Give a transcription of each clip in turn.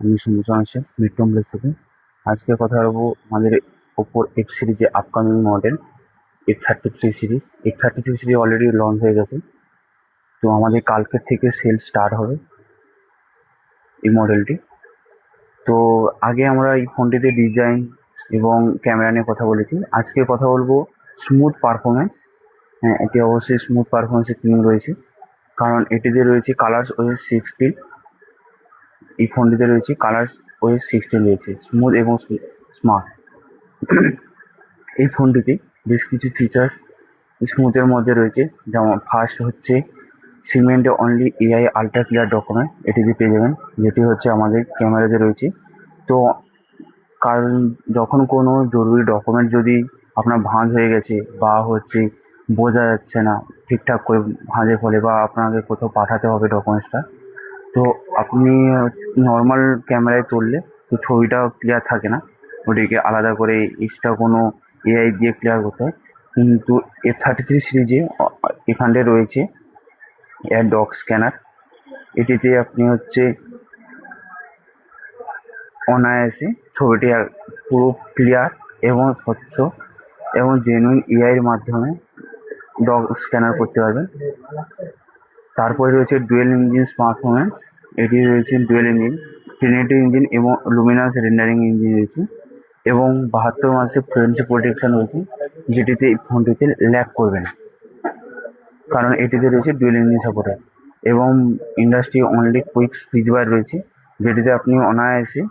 আমি সুমোচন আছে মিডটম প্লেস থেকে। আজকে কথা বলবো আমাদের ওপোর এফ সিরিজে upcoming model F33 series. F33 series already launch হয়ে গেছে, তো আমাদের কালকের থেকে সেল স্টার্ট হবে এই মডেলটি। তো আগে আমরা এই ফোনটিতে ডিজাইন এবং ক্যামেরা নিয়ে কথা বলেছি, আজকে কথা বলবো স্মুথ পারফরমেন্স। হ্যাঁ, এটি অবশ্যই স্মুথ পারফরমেন্সের থিম রয়েছে, কারণ এটিতে রয়েছে কালার্স ওএস 16। এই ফোনটিতে রয়েছে কালার্স ওএস 16 রয়েছে, স্মুথ এবং স্মার্ট। এই ফোনটিতে বেশ কিছু ফিচার্স স্মুথের মধ্যে রয়েছে, যেমন ফার্স্ট হচ্ছে সিমেন্টে only AI ultra clear document এটিতে পেয়ে যাবেন, যেটি হচ্ছে আমাদের ক্যামেরাতে রয়েছে। তো কারণ যখন কোনো জরুরি ডকুমেন্ট যদি আপনার ভাঁজ হয়ে গেছে বা হচ্ছে বোঝা যাচ্ছে না ঠিকঠাক করে ভাঁজের ফলে, বা আপনাকে কোথাও পাঠাতে হবে ডকুমেন্টসটা, তো আপনি নর্মাল ক্যামেরায় তুললে তো ছবিটা ক্লিয়ার থাকে না, ওটিকে আলাদা করে এক্সট্রা কোনো এআই দিয়ে ক্লিয়ার করতে হয়। কিন্তু F33 সিরিজে এখানটায় রয়েছে এয়ার ডক স্ক্যানার। এটিতে আপনি হচ্ছে অনায়াসে ছবিটি পুরো ক্লিয়ার এবং স্বচ্ছ এবং জেনুইন এআইয়ের মাধ্যমে ডক স্ক্যানার করতে পারবেন। তারপরে রয়েছে ডুয়েল ইঞ্জিন পারফরমেন্স। এটি রয়েছে ডুয়েল ইঞ্জিন, ট্রিনিটি ইঞ্জিন এবং লুমিনাস রেন্ডারিং ইঞ্জিন রয়েছে, এবং 72 মাসের ফ্রিকোয়েন্সি প্রোটেকশন রয়েছে, যেটিতে এই ফোনটিতে ল্যাগ করবে না, কারণ এটিতে রয়েছে ডুয়েল ইঞ্জিন সাপোর্টার। এবং ইন্ডাস্ট্রি অনলি কুইক সুইচ বার রয়েছে, যেটিতে আপনি অনায়াসে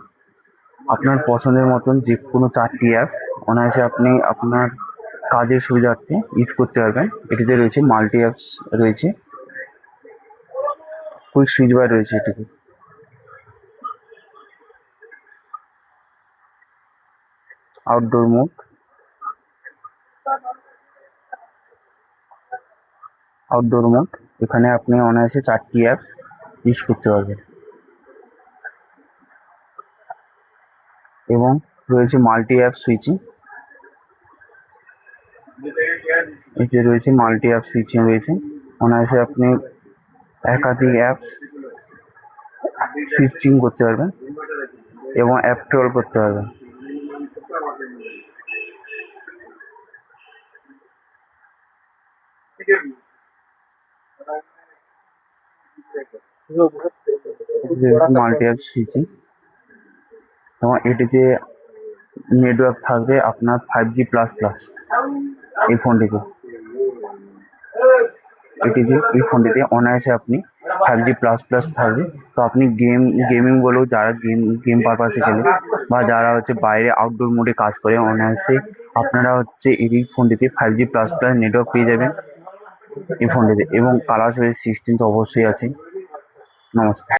আপনার পছন্দের মতন যে কোনো 4টি অ্যাপ অনায়াসে আপনি আপনার কাজের সুবিধার্থে ইউজ করতে পারবেন। এটিতে রয়েছে মাল্টি অ্যাপস রয়েছে, কুইক সুইচ বার রয়েছে এটিতে। আউটডোর মোড, এখানে আপনি অনায়াসে 4টি অ্যাপ ইউজ করতে পারবেন। এবং রয়েছে মাল্টি অ্যাপ সুইচিং, এতে রয়েছে মাল্টি অ্যাপ সুইচিং রয়েছে, অনায়াসে আপনি একাধিক অ্যাপস সুইচিং করতে পারবেন এবং অ্যাপ ট্রল করতে পারবেন। মাল্টি অ্যাপ সুইচিং, এবং এটিতে নেটওয়ার্ক থাকবে আপনার 5G++। এই ফোনটিতে অনায়াসে আপনি 5G++ থাকবে। তো আপনি গেমিং বলেও, যারা গেম পারপাসে খেলে বা যারা হচ্ছে বাইরে আউটডোর মোডে কাজ করে, অনায়াসে আপনারা হচ্ছে এই ফোনটিতে 5G++ নেটওয়ার্ক পেয়ে যাবেন এই ফোনটিতে। এবং কালার্স ওএস 16 তো অবশ্যই আছে। নমস্কার।